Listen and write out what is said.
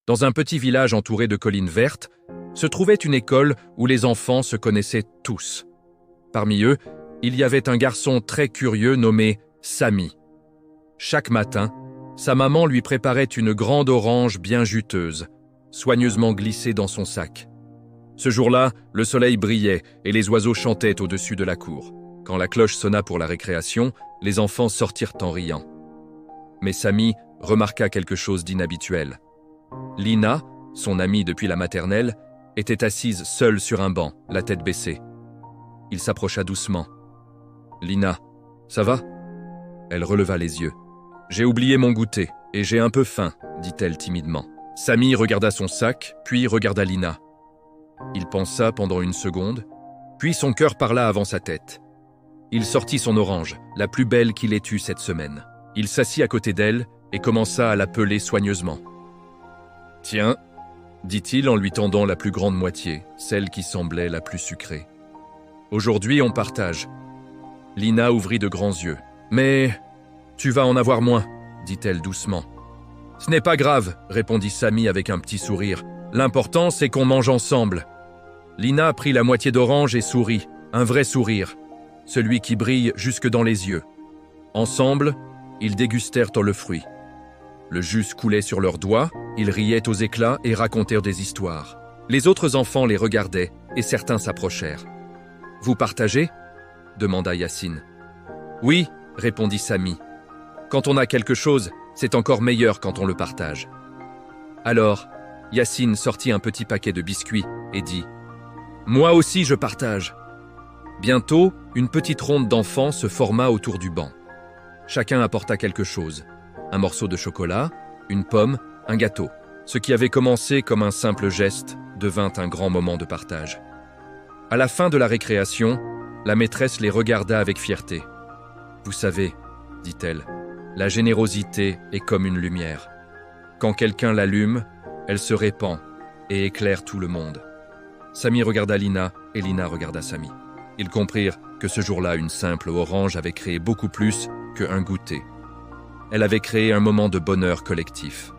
Dans un petit village entouré de collines vertes, se trouvait une école où les enfants se connaissaient tous. Parmi eux, il y avait un garçon très curieux nommé Sami. Chaque matin, sa maman lui préparait une grande orange bien juteuse, soigneusement glissée dans son sac. Ce jour-là, le soleil brillait et les oiseaux chantaient au-dessus de la cour. Quand la cloche sonna pour la récréation, les enfants sortirent en riant. Mais Sami remarqua quelque chose d'inhabituel. Lina, son amie depuis la maternelle, était assise seule sur un banc, la tête baissée. Il s'approcha doucement. « Lina, ça va ?» Elle releva les yeux. « J'ai oublié mon goûter et j'ai un peu faim, » dit-elle timidement. Sami regarda son sac, puis regarda Lina. Il pensa pendant une seconde, puis son cœur parla avant sa tête. Il sortit son orange, la plus belle qu'il ait eue cette semaine. Il s'assit à côté d'elle et commença à la peler soigneusement. « Tiens » dit-il en lui tendant la plus grande moitié, celle qui semblait la plus sucrée. « Aujourd'hui, on partage. » Lina ouvrit de grands yeux. « Mais tu vas en avoir moins, » dit-elle doucement. « Ce n'est pas grave, » répondit Sami avec un petit sourire. « L'important, c'est qu'on mange ensemble. » Lina prit la moitié d'orange et sourit, un vrai sourire, celui qui brille jusque dans les yeux. Ensemble, ils dégustèrent le fruit. Le jus coulait sur leurs doigts, ils riaient aux éclats et racontèrent des histoires. Les autres enfants les regardaient et certains s'approchèrent. « Vous partagez ?» demanda Yacine. « Oui, » répondit Sami. « Quand on a quelque chose, c'est encore meilleur quand on le partage. » Alors, Yacine sortit un petit paquet de biscuits et dit « Moi aussi je partage !» Bientôt, une petite ronde d'enfants se forma autour du banc. Chacun apporta quelque chose. Un morceau de chocolat, une pomme, un gâteau. Ce qui avait commencé comme un simple geste devint un grand moment de partage. À la fin de la récréation, la maîtresse les regarda avec fierté. « Vous savez, » dit-elle, « la générosité est comme une lumière. Quand quelqu'un l'allume, elle se répand et éclaire tout le monde. » Sami regarda Lina et Lina regarda Sami. Ils comprirent que ce jour-là, une simple orange avait créé beaucoup plus qu'un goûter. Elle avait créé un moment de bonheur collectif.